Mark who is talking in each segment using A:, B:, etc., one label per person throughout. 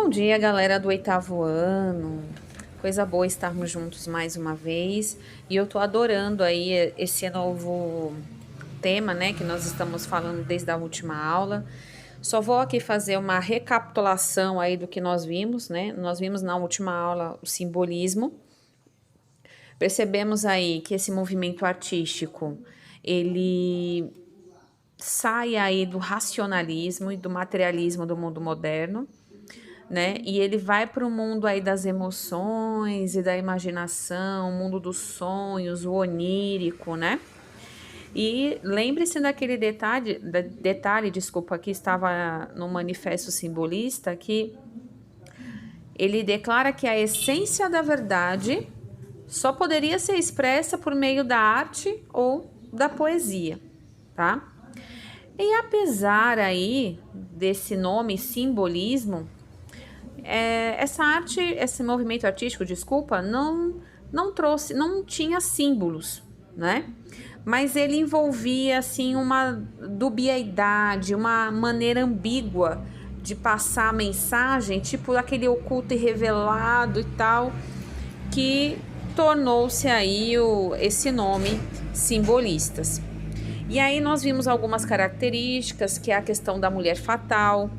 A: Bom dia, galera do oitavo ano. Coisa boa estarmos juntos mais uma vez. E eu tô adorando aí esse novo tema, né, que nós estamos falando desde a última aula. Só vou aqui fazer uma recapitulação aí do que nós vimos, né? Nós vimos na última aula o simbolismo. Percebemos aí que esse movimento artístico, ele sai aí do racionalismo e do materialismo do mundo moderno, né? E ele vai para o mundo aí das emoções e da imaginação, o mundo dos sonhos, o onírico, né? E lembre-se daquele detalhe, desculpa, que estava no Manifesto Simbolista, que ele declara que a essência da verdade só poderia ser expressa por meio da arte ou da poesia, tá? E apesar aí desse nome simbolismo, essa arte, esse movimento artístico, desculpa, não tinha símbolos, né? Mas ele envolvia assim uma dubiedade, uma maneira ambígua de passar a mensagem, tipo aquele oculto e revelado e tal, que tornou-se aí esse nome simbolistas. E aí nós vimos algumas características, que é a questão da mulher fatal,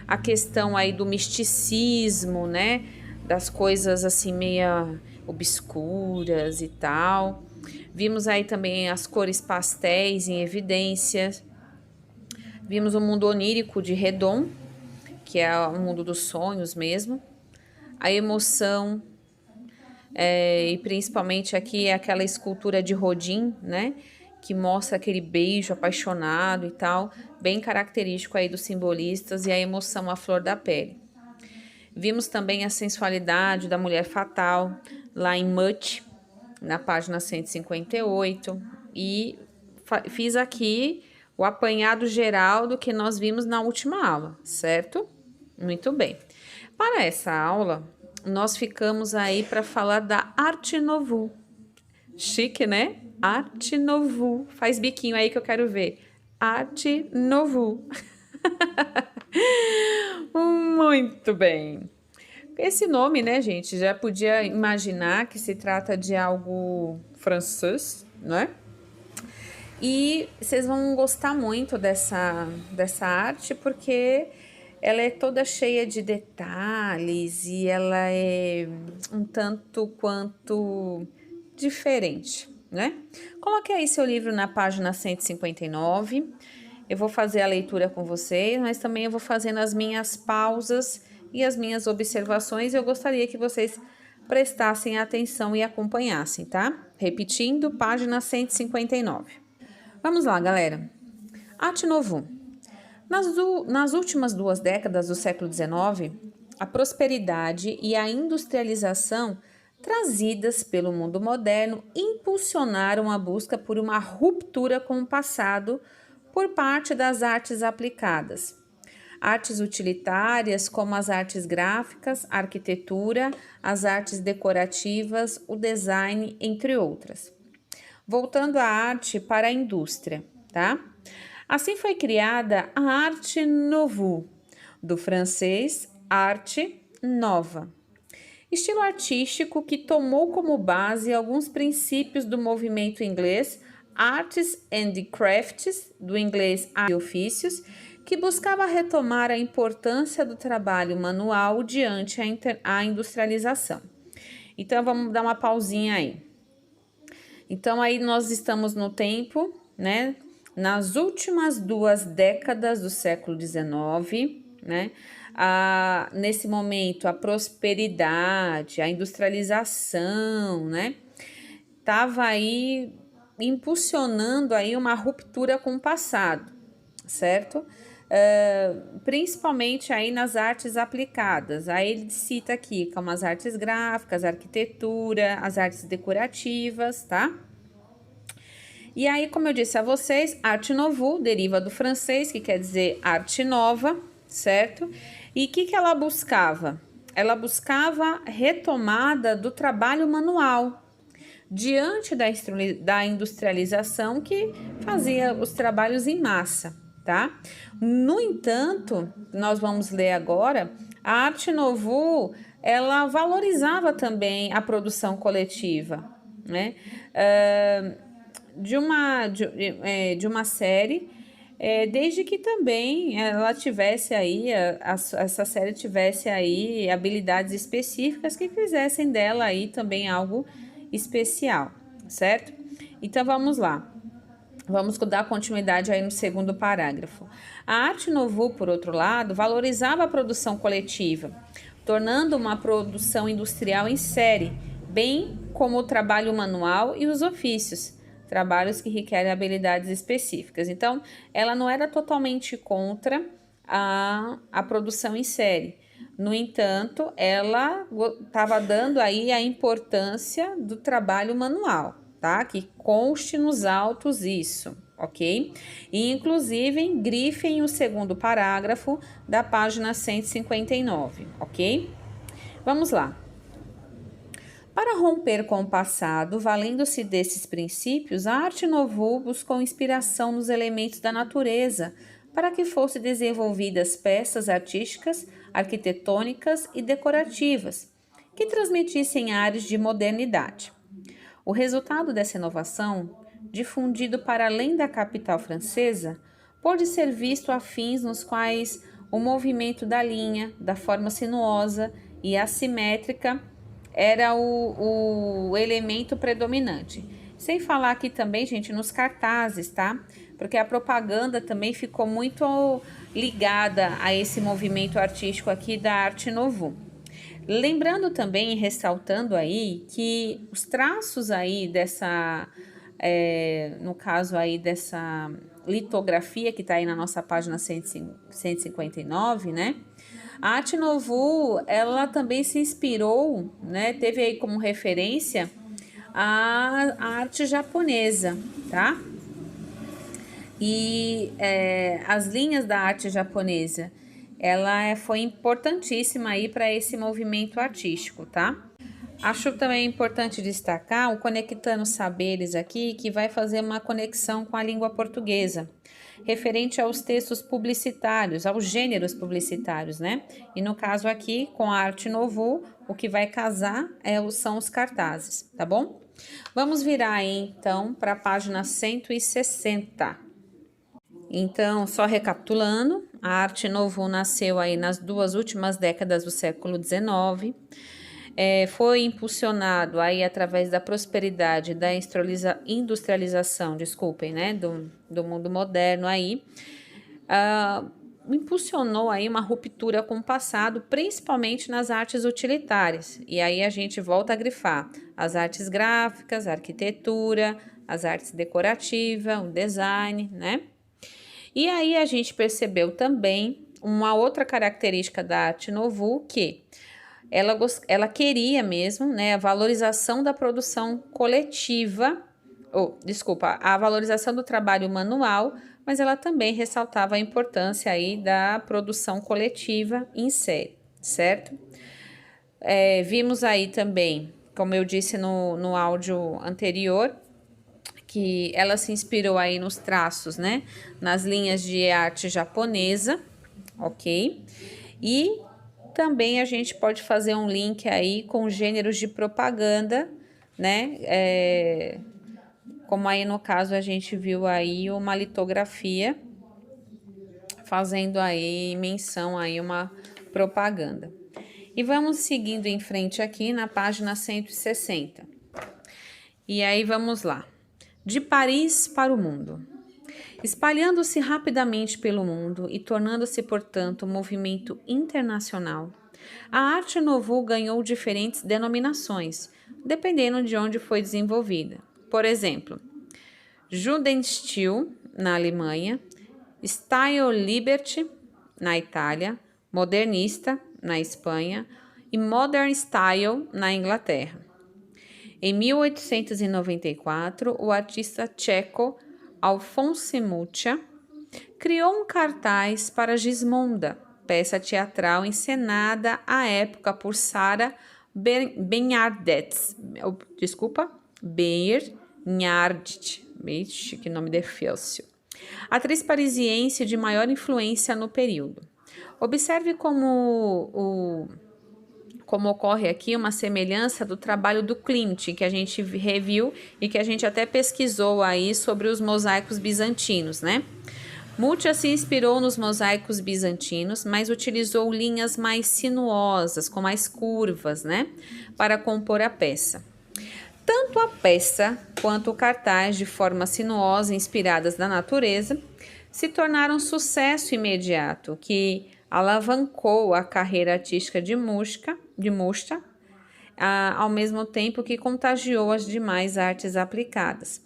A: a questão aí do misticismo, né, das coisas assim meia obscuras e tal. Vimos aí também as cores pastéis em evidência. Vimos o mundo onírico de Redon, que é o mundo dos sonhos mesmo. A emoção, e principalmente aqui é aquela escultura de Rodin, né, que mostra aquele beijo apaixonado e tal, bem característico aí dos simbolistas, e a emoção à flor da pele. Vimos também a sensualidade da mulher fatal, lá em Mutt, na página 158, e fiz aqui o apanhado geral do que nós vimos na última aula, certo? Muito bem. Para essa aula, nós ficamos aí para falar da Arte Nouveau. Chique, né? Arte Nouveau. Faz biquinho aí que eu quero ver. Arte Nouveau. Muito bem. Esse nome, né, gente, já podia imaginar que se trata de algo francês, né? E vocês vão gostar muito dessa arte porque ela é toda cheia de detalhes e ela é um tanto quanto diferente, né? Coloque aí seu livro na página 159. Eu vou fazer a leitura com vocês, mas também eu vou fazendo as minhas pausas e as minhas observações. Eu gostaria que vocês prestassem atenção e acompanhassem, tá? Repetindo, página 159. Vamos lá, galera. Arte Nouveau. Nas últimas 2 décadas do século XIX, a prosperidade e a industrialização trazidas pelo mundo moderno impulsionaram a busca por uma ruptura com o passado por parte das artes aplicadas. Artes utilitárias, como as artes gráficas, a arquitetura, as artes decorativas, o design, entre outras. Voltando a arte para a indústria, tá? Assim foi criada a Arte Nouveau, do francês arte nova. Estilo artístico que tomou como base alguns princípios do movimento inglês Arts and Crafts, do inglês Artes e Ofícios, que buscava retomar a importância do trabalho manual diante a industrialização. Então, vamos dar uma pausinha aí. Então, aí nós estamos no tempo, né? Nas últimas 2 décadas do século XIX, né? Nesse momento, a prosperidade, a industrialização, né? Tava aí impulsionando aí uma ruptura com o passado, certo? Principalmente aí nas artes aplicadas. Aí ele cita aqui como as artes gráficas, a arquitetura, as artes decorativas, tá? E aí, como eu disse a vocês, Arte Nouveau deriva do francês, que quer dizer arte nova, certo? E o que ela buscava? Ela buscava retomada do trabalho manual, diante da industrialização que fazia os trabalhos em massa, tá? No entanto, nós vamos ler agora A Arte Nouveau, ela valorizava também a produção coletiva, né? De uma série, desde que também ela tivesse aí, essa série tivesse aí habilidades específicas que fizessem dela aí também algo especial, certo? Então vamos lá. Vamos dar continuidade aí no segundo parágrafo. A Arte Nouveau, por outro lado, valorizava a produção coletiva, tornando uma produção industrial em série, bem como o trabalho manual e os ofícios, trabalhos que requerem habilidades específicas. Então, ela não era totalmente contra a produção em série. No entanto, ela estava dando aí a importância do trabalho manual, tá? Que conste nos autos isso, ok? E inclusive grifem o segundo parágrafo da página 159, ok? Vamos lá. Para romper com o passado, valendo-se desses princípios, a Arte Nouveau buscou inspiração nos elementos da natureza para que fossem desenvolvidas peças artísticas, arquitetônicas e decorativas, que transmitissem ares de modernidade. O resultado dessa inovação, difundido para além da capital francesa, pode ser visto a fins nos quais o movimento da linha, da forma sinuosa e assimétrica era o elemento predominante. Sem falar aqui também, gente, nos cartazes, tá? Porque a propaganda também ficou muito ligada a esse movimento artístico aqui da Arte Nouveau. Lembrando também e ressaltando aí que os traços aí dessa, no caso aí dessa litografia que está aí na nossa página 159, né? A Arte Nouveau, ela também se inspirou, né? Teve aí como referência a arte japonesa, tá? E as linhas da arte japonesa, ela foi importantíssima aí para esse movimento artístico, tá? Acho também importante destacar o Conectando Saberes aqui, que vai fazer uma conexão com a língua portuguesa, referente aos textos publicitários, aos gêneros publicitários, né? E no caso aqui, com a Arte Nouveau, o que vai casar são os cartazes, tá bom? Vamos virar aí, então, para a página 160. Então, só recapitulando, a Arte Nouveau nasceu aí nas duas últimas décadas do século XIX, foi impulsionado aí através da prosperidade da industrialização, desculpem, né, do mundo moderno aí, impulsionou aí uma ruptura com o passado, principalmente nas artes utilitárias. E aí a gente volta a grifar as artes gráficas, a arquitetura, as artes decorativas, o design, né? E aí a gente percebeu também uma outra característica da Arte Nouveau, que ela queria mesmo, né, a valorização da produção coletiva, a valorização do trabalho manual, mas ela também ressaltava a importância aí da produção coletiva em série, certo? Vimos aí também, como eu disse no áudio anterior, que ela se inspirou aí nos traços, né, nas linhas de arte japonesa, ok? E também a gente pode fazer um link aí com gêneros de propaganda, né? Como aí no caso a gente viu aí uma litografia fazendo aí menção aí uma propaganda. E vamos seguindo em frente aqui na página 160. E aí vamos lá. De Paris para o mundo. Espalhando-se rapidamente pelo mundo e tornando-se, portanto, um movimento internacional, a Arte Nouveau ganhou diferentes denominações, dependendo de onde foi desenvolvida. Por exemplo, Jugendstil, na Alemanha, Style Liberty, na Itália, Modernista, na Espanha e Modern Style, na Inglaterra. Em 1894, o artista tcheco Alphonse Mucha criou um cartaz para Gismonda, peça teatral encenada à época por Sarah Bernhardt. Vixe, que nome difícil. Atriz parisiense de maior influência no período. Observe como ocorre aqui uma semelhança do trabalho do Klimt, que a gente reviu e que a gente até pesquisou aí sobre os mosaicos bizantinos, né? Multia se inspirou nos mosaicos bizantinos, mas utilizou linhas mais sinuosas, com mais curvas, né, para compor a peça. Tanto a peça quanto o cartaz, de forma sinuosa, inspiradas na natureza, se tornaram sucesso imediato, que alavancou a carreira artística de Musta, ao mesmo tempo que contagiou as demais artes aplicadas.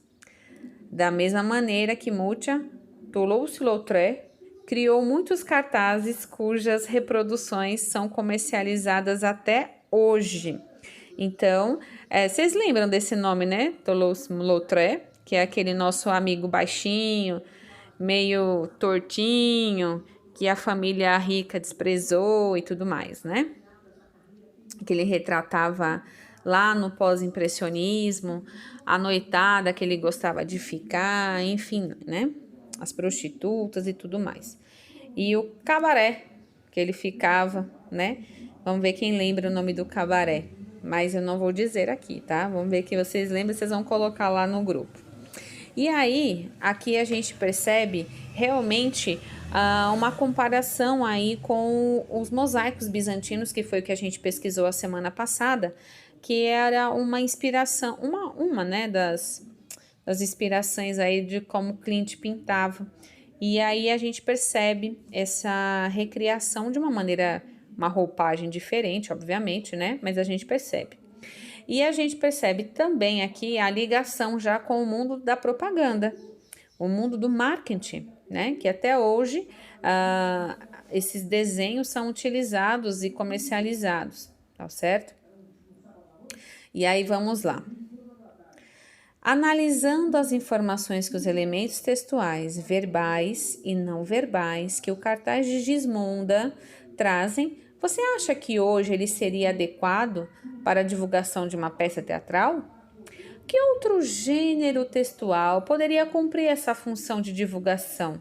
A: Da mesma maneira que Multia, Toulouse-Lautrec criou muitos cartazes cujas reproduções são comercializadas até hoje. Então, vocês lembram desse nome, né? Toulouse-Lautrec, que é aquele nosso amigo baixinho, meio tortinho, que a família rica desprezou e tudo mais, né? Que ele retratava lá no pós-impressionismo, a noitada que ele gostava de ficar, enfim, né? As prostitutas e tudo mais. E o cabaré que ele ficava, né? Vamos ver quem lembra o nome do cabaré. Mas eu não vou dizer aqui, tá? Vamos ver que vocês lembram, vocês vão colocar lá no grupo. E aí, aqui a gente percebe realmente uma comparação aí com os mosaicos bizantinos, que foi o que a gente pesquisou a semana passada, que era uma inspiração, né, das inspirações aí de como Klimt pintava. E aí a gente percebe essa recriação de uma maneira, uma roupagem diferente, obviamente, né? Mas a gente percebe. E a gente percebe também aqui a ligação já com o mundo da propaganda, o mundo do marketing, né? Que até hoje esses desenhos são utilizados e comercializados, tá certo? E aí vamos lá. Analisando as informações que os elementos textuais, verbais e não verbais que o cartaz de Gismonda trazem, você acha que hoje ele seria adequado para a divulgação de uma peça teatral? Que outro gênero textual poderia cumprir essa função de divulgação,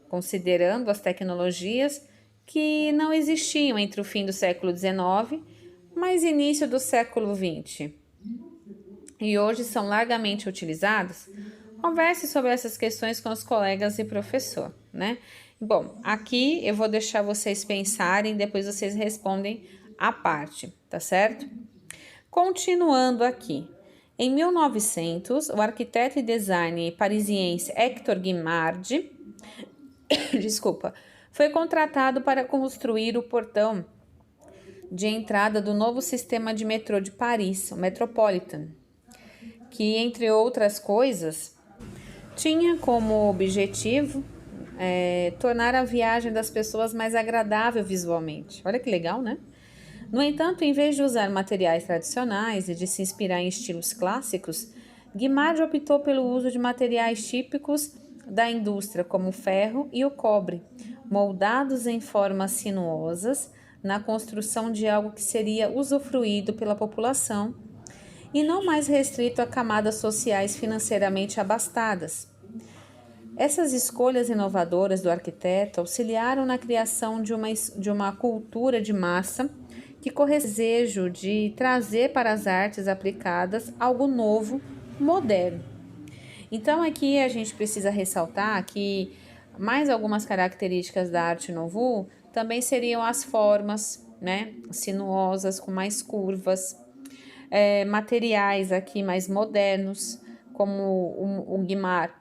A: considerando as tecnologias que não existiam entre o fim do século XIX mas início do século XX? E hoje são largamente utilizados? Converse sobre essas questões com os colegas e professor, né? Bom, aqui eu vou deixar vocês pensarem, depois vocês respondem à parte, tá certo? Continuando aqui. Em 1900, o arquiteto e designer parisiense Hector Guimard, foi contratado para construir o portão de entrada do novo sistema de metrô de Paris, o Metropolitan, que, entre outras coisas, tinha como objetivo tornar a viagem das pessoas mais agradável visualmente. Olha que legal, né? No entanto, em vez de usar materiais tradicionais e de se inspirar em estilos clássicos, Guimard optou pelo uso de materiais típicos da indústria, como o ferro e o cobre, moldados em formas sinuosas na construção de algo que seria usufruído pela população e não mais restrito a camadas sociais financeiramente abastadas. Essas escolhas inovadoras do arquiteto auxiliaram na criação de uma cultura de massa que corre desejo de trazer para as artes aplicadas algo novo, moderno. Então aqui a gente precisa ressaltar que mais algumas características da Arte Nouveau também seriam as formas, né, sinuosas, com mais curvas, materiais aqui mais modernos, como o Guimard,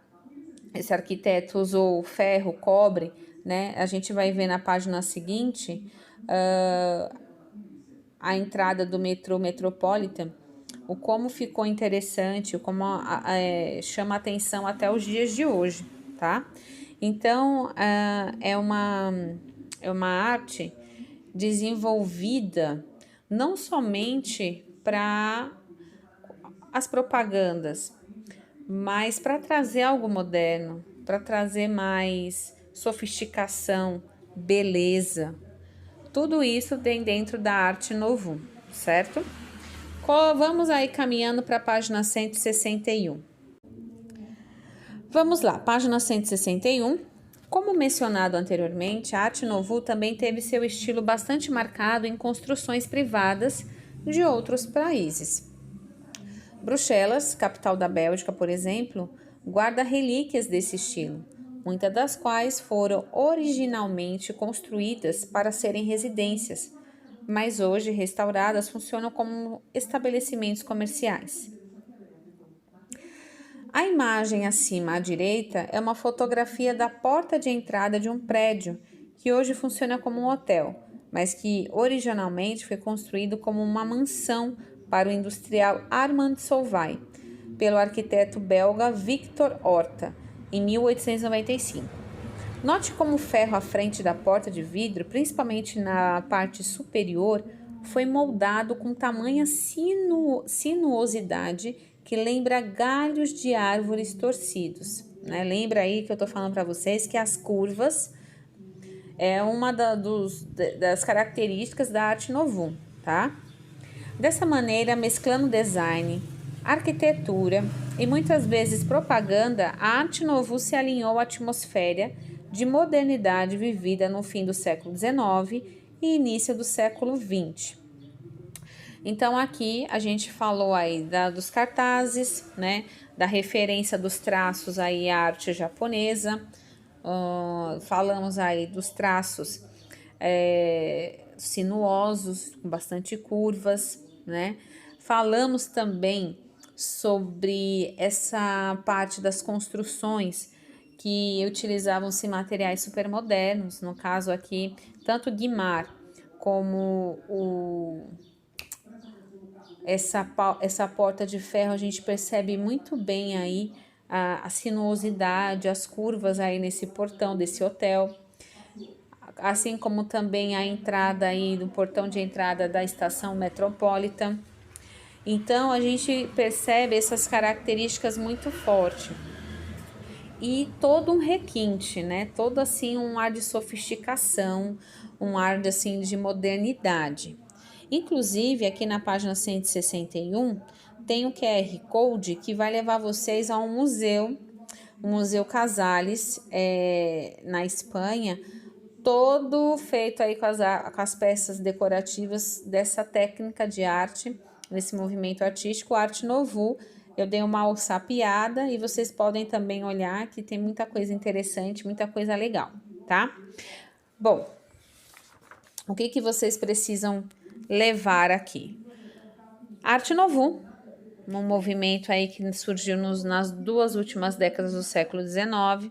A: esse arquiteto usou ferro, cobre, né? A gente vai ver na página seguinte a entrada do metrô Metropolitan, o como ficou interessante, o como chama atenção até os dias de hoje, tá? Então, é uma arte desenvolvida não somente para as propagandas, mas para trazer algo moderno, para trazer mais sofisticação, beleza. Tudo isso tem dentro da Arte Nouveau, certo? Vamos aí caminhando para a página 161. Vamos lá, página 161. Como mencionado anteriormente, a Arte Nouveau também teve seu estilo bastante marcado em construções privadas de outros países. Bruxelas, capital da Bélgica, por exemplo, guarda relíquias desse estilo, muitas das quais foram originalmente construídas para serem residências, mas hoje restauradas funcionam como estabelecimentos comerciais. A imagem acima à direita é uma fotografia da porta de entrada de um prédio que hoje funciona como um hotel, mas que originalmente foi construído como uma mansão para o industrial Armand Solvay, pelo arquiteto belga Victor Horta, em 1895. Note como o ferro à frente da porta de vidro, principalmente na parte superior, foi moldado com tamanha sinuosidade que lembra galhos de árvores torcidos. Né? Lembra aí que eu estou falando para vocês que as curvas é uma das características da Arte Nouveau, tá? Dessa maneira, mesclando design, arquitetura e muitas vezes propaganda, a Arte Nouveau se alinhou à atmosfera de modernidade vivida no fim do século XIX e início do século XX. Então, aqui a gente falou aí dos cartazes, né, da referência dos traços aí à arte japonesa, falamos aí dos traços sinuosos, com bastante curvas, né, falamos também sobre essa parte das construções que utilizavam-se materiais supermodernos, no caso aqui, tanto Guimard como essa porta de ferro, a gente percebe muito bem aí a sinuosidade, as curvas aí nesse portão desse hotel, assim como também a entrada aí do portão de entrada da estação Metropolitan. Então a gente percebe essas características muito fortes e todo um requinte, né? Todo assim um ar de sofisticação, um ar de, assim de modernidade. Inclusive, aqui na página 161, tem o QR Code que vai levar vocês a um museu, o Museu Casales, na Espanha, todo feito aí com as peças decorativas dessa técnica de arte, desse movimento artístico, Arte Nouveau. Eu dei uma alçapiada e vocês podem também olhar que tem muita coisa interessante, muita coisa legal, tá? Bom, o que vocês precisam levar aqui? Arte Nouveau, um movimento aí que surgiu nas duas últimas décadas do século XIX,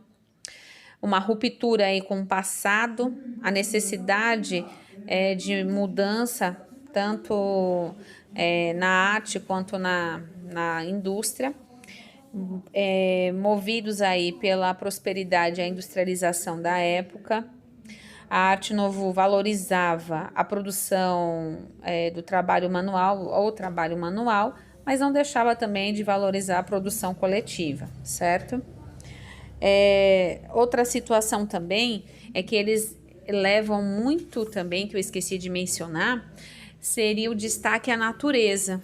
A: uma ruptura aí com o passado, a necessidade de mudança tanto na arte quanto na indústria, movidos aí pela prosperidade e a industrialização da época. A Arte Nouveau valorizava a produção do trabalho manual ou trabalho manual, mas não deixava também de valorizar a produção coletiva, certo? Outra situação também é que eles levam muito também, que eu esqueci de mencionar, seria o destaque à natureza,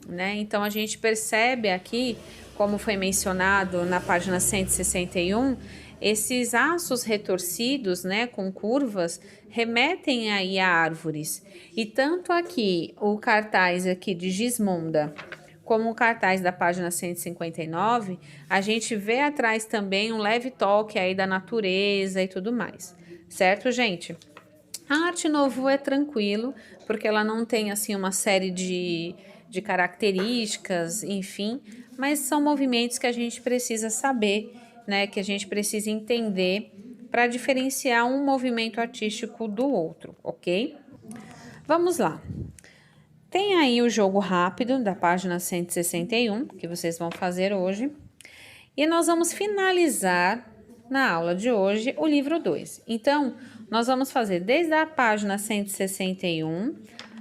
A: né? Então a gente percebe aqui, como foi mencionado na página 161, esses aços retorcidos, né, com curvas, remetem aí a árvores. E tanto aqui, o cartaz aqui de Gismonda, como o cartaz da página 159, a gente vê atrás também um leve toque aí da natureza e tudo mais. Certo, gente? A Arte Nouveau é tranquilo, porque ela não tem assim uma série de características, enfim, mas são movimentos que a gente precisa saber, né, que a gente precisa entender para diferenciar um movimento artístico do outro, ok? Vamos lá. Tem aí o jogo rápido da página 161, que vocês vão fazer hoje. E nós vamos finalizar na aula de hoje o livro 2. Então, nós vamos fazer desde a página 161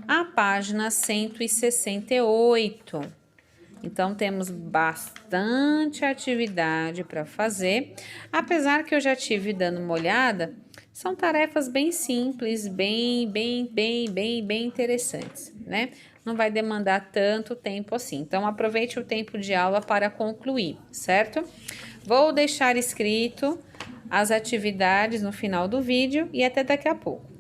A: à página 168. Então, temos bastante atividade para fazer. Apesar que eu já tive dando uma olhada, são tarefas bem simples, bem interessantes, né? Não vai demandar tanto tempo assim. Então, aproveite o tempo de aula para concluir, certo? Vou deixar escrito as atividades no final do vídeo e até daqui a pouco.